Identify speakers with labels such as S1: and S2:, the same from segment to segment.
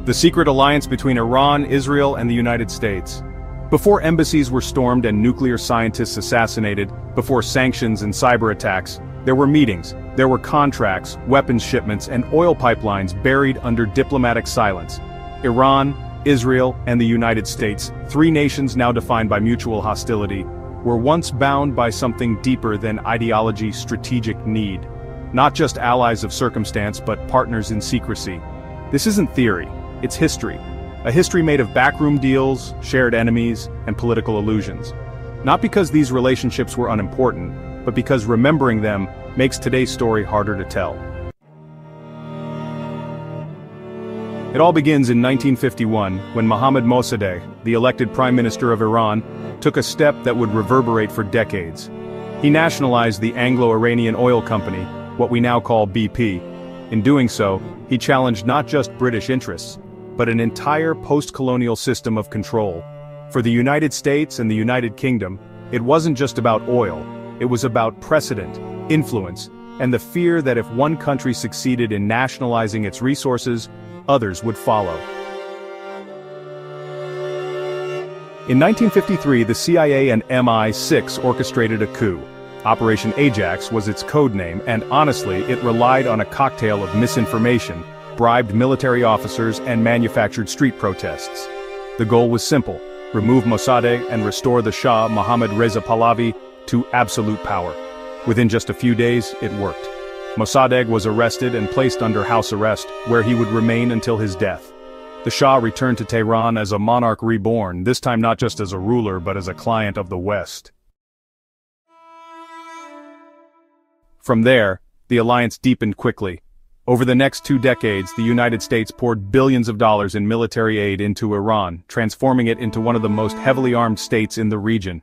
S1: the secret alliance between Iran, Israel, and the United States. Before embassies were stormed and nuclear scientists assassinated, before sanctions and cyber attacks, there were meetings, there were contracts, weapons shipments, and oil pipelines buried under diplomatic silence. Iran, Israel, and the United States, three nations now defined by mutual hostility, were once bound by something deeper than ideology, strategic need. Not just allies of circumstance, but partners in secrecy. This isn't theory, it's history. A history made of backroom deals, shared enemies, and political illusions. Not because these relationships were unimportant, but because remembering them makes today's story harder to tell. It all begins in 1951, when Mohammad Mossadegh, the elected Prime Minister of Iran, took a step that would reverberate for decades. He nationalized the Anglo-Iranian Oil Company, what we now call BP. In doing so, he challenged not just British interests, but an entire post-colonial system of control. For the United States and the United Kingdom, it wasn't just about oil, it was about precedent, influence, and the fear that if one country succeeded in nationalizing its resources, others would follow. In 1953, the CIA and MI6 orchestrated a coup. Operation Ajax was its code name, and honestly, it relied on a cocktail of misinformation, bribed military officers, and manufactured street protests. The goal was simple: remove Mossadegh and restore the Shah Mohammad Reza Pahlavi to absolute power. Within just a few days, it worked. Mossadegh was arrested and placed under house arrest, where he would remain until his death. The Shah returned to Tehran as a monarch reborn, this time not just as a ruler but as a client of the West. From there, the alliance deepened quickly. Over the next 2 decades, the United States poured billions of dollars in military aid into Iran, transforming it into one of the most heavily armed states in the region.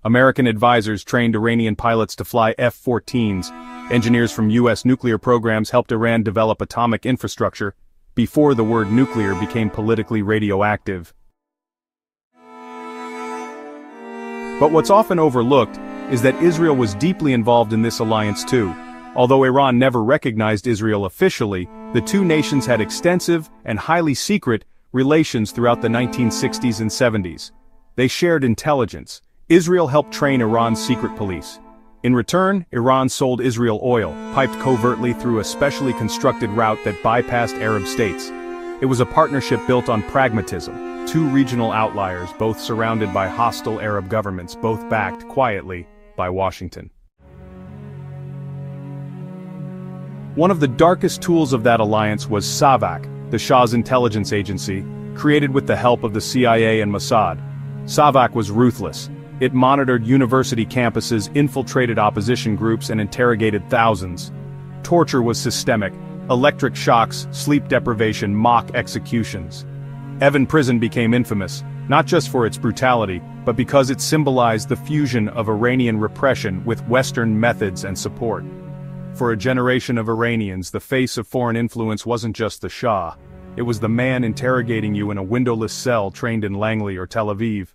S1: American advisors trained Iranian pilots to fly F-14s. Engineers from US nuclear programs helped Iran develop atomic infrastructure, before the word nuclear became politically radioactive. But what's often overlooked is that Israel was deeply involved in this alliance too. Although Iran never recognized Israel officially, the two nations had extensive and highly secret relations throughout the 1960s and 70s. They shared intelligence. Israel helped train Iran's secret police. In return, Iran sold Israel oil, piped covertly through a specially constructed route that bypassed Arab states. It was a partnership built on pragmatism, two regional outliers, both surrounded by hostile Arab governments, both backed quietly by Washington. One of the darkest tools of that alliance was SAVAK, the Shah's intelligence agency, created with the help of the CIA and Mossad. SAVAK was ruthless. It monitored university campuses, infiltrated opposition groups, and interrogated thousands. Torture was systemic: electric shocks, sleep deprivation, mock executions. Evin Prison became infamous, not just for its brutality, but because it symbolized the fusion of Iranian repression with Western methods and support. For a generation of Iranians, the face of foreign influence wasn't just the Shah. It was the man interrogating you in a windowless cell trained in Langley or Tel Aviv.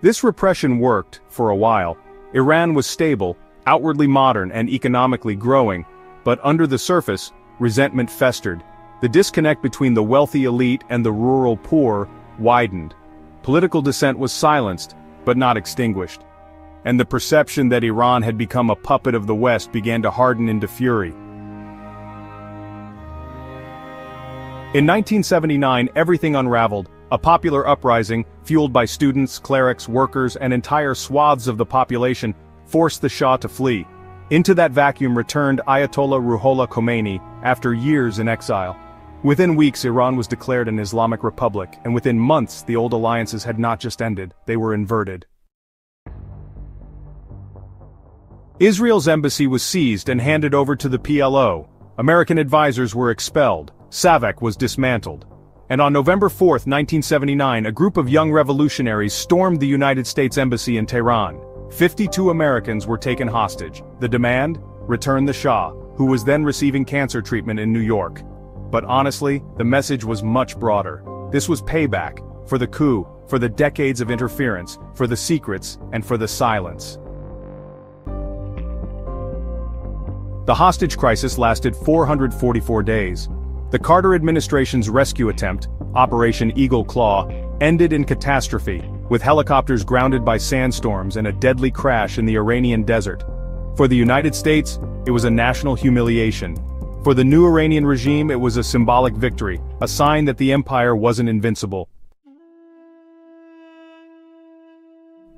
S1: This repression worked, for a while. Iran was stable, outwardly modern and economically growing, but under the surface, resentment festered. The disconnect between the wealthy elite and the rural poor widened. Political dissent was silenced, but not extinguished. And the perception that Iran had become a puppet of the West began to harden into fury. In 1979, everything unraveled. A popular uprising, fueled by students, clerics, workers, and entire swaths of the population, forced the Shah to flee. Into that vacuum returned Ayatollah Ruhollah Khomeini, after years in exile. Within weeks, Iran was declared an Islamic republic, and within months, the old alliances had not just ended, they were inverted. Israel's embassy was seized and handed over to the PLO. American advisors were expelled. SAVAK was dismantled. And on November 4, 1979, a group of young revolutionaries stormed the United States Embassy in Tehran. 52 Americans were taken hostage. The demand? Return the Shah, who was then receiving cancer treatment in New York. But honestly, the message was much broader. This was payback, for the coup, for the decades of interference, for the secrets, and for the silence. The hostage crisis lasted 444 days. The Carter administration's rescue attempt, Operation Eagle Claw, ended in catastrophe, with helicopters grounded by sandstorms and a deadly crash in the Iranian desert. For the United States, it was a national humiliation. For the new Iranian regime, it was a symbolic victory, a sign that the empire wasn't invincible.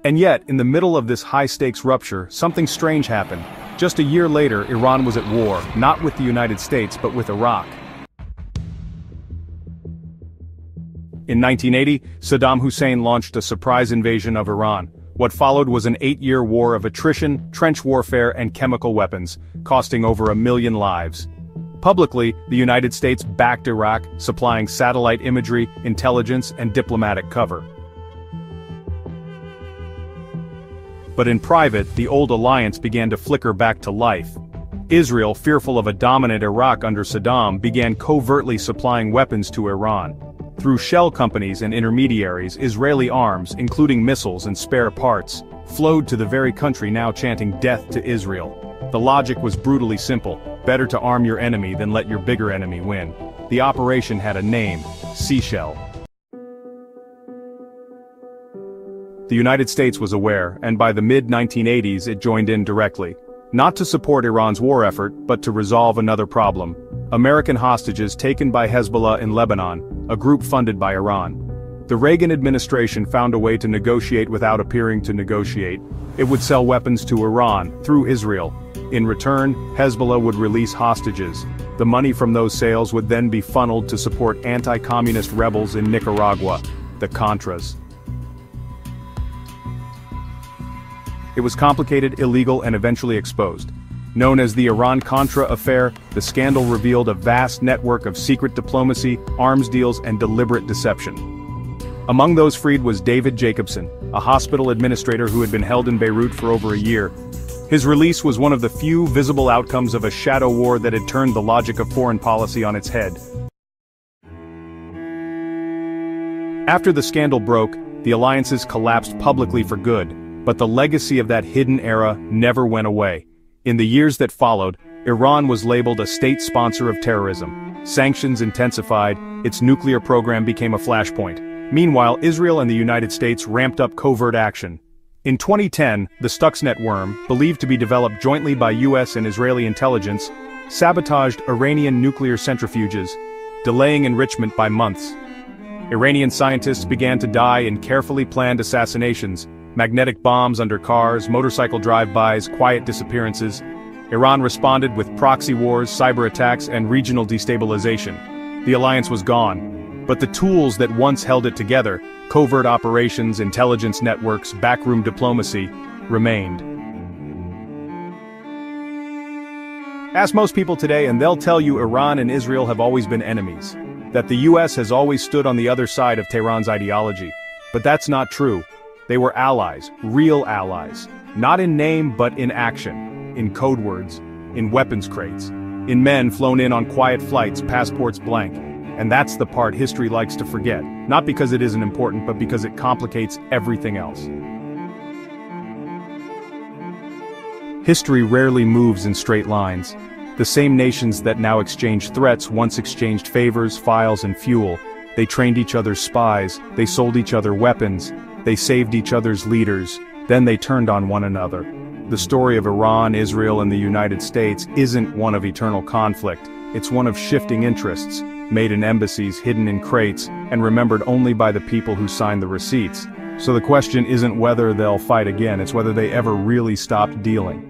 S1: And yet, in the middle of this high-stakes rupture, something strange happened. Just a year later, Iran was at war, not with the United States but with Iraq. In 1980, Saddam Hussein launched a surprise invasion of Iran. What followed was an 8-year war of attrition, trench warfare, and chemical weapons, costing over 1 million lives. Publicly, the United States backed Iraq, supplying satellite imagery, intelligence, and diplomatic cover. But in private, the old alliance began to flicker back to life. Israel, fearful of a dominant Iraq under Saddam, began covertly supplying weapons to Iran. Through shell companies and intermediaries, Israeli arms, including missiles and spare parts, flowed to the very country now chanting death to Israel. The logic was brutally simple: better to arm your enemy than let your bigger enemy win. The operation had a name: Seashell. The United States was aware, and by the mid-1980s it joined in directly. Not to support Iran's war effort, but to resolve another problem: American hostages taken by Hezbollah in Lebanon, a group funded by Iran. The Reagan administration found a way to negotiate without appearing to negotiate. It would sell weapons to Iran, through Israel. In return, Hezbollah would release hostages. The money from those sales would then be funneled to support anti-communist rebels in Nicaragua, the Contras. It was complicated, illegal, and eventually exposed. Known as the Iran-Contra Affair, the scandal revealed a vast network of secret diplomacy, arms deals, and deliberate deception. Among those freed was David Jacobson, a hospital administrator who had been held in Beirut for over a year. His release was one of the few visible outcomes of a shadow war that had turned the logic of foreign policy on its head. After the scandal broke, the alliances collapsed publicly for good, but the legacy of that hidden era never went away. In the years that followed, Iran was labeled a state sponsor of terrorism. Sanctions intensified, its nuclear program became a flashpoint. Meanwhile, Israel and the United States ramped up covert action. In 2010, the Stuxnet worm, believed to be developed jointly by US and Israeli intelligence, sabotaged Iranian nuclear centrifuges, delaying enrichment by months. Iranian scientists began to die in carefully planned assassinations: magnetic bombs under cars, motorcycle drive-bys, quiet disappearances. Iran responded with proxy wars, cyber attacks, and regional destabilization. The alliance was gone. But the tools that once held it together, covert operations, intelligence networks, backroom diplomacy, remained. Ask most people today and they'll tell you Iran and Israel have always been enemies. That the US has always stood on the other side of Tehran's ideology. But that's not true. They were allies, real allies. Not in name but in action. In code words. In weapons crates. In men flown in on quiet flights, passports blank. And that's the part history likes to forget. Not because it isn't important, but because it complicates everything else. History rarely moves in straight lines. The same nations that now exchange threats once exchanged favors, files, and fuel. They trained each other's spies, they sold each other weapons, they saved each other's leaders, then they turned on one another. The story of Iran, Israel, and the United States isn't one of eternal conflict. It's one of shifting interests, made in embassies, hidden in crates, and remembered only by the people who signed the receipts. So the question isn't whether they'll fight again, it's whether they ever really stopped dealing.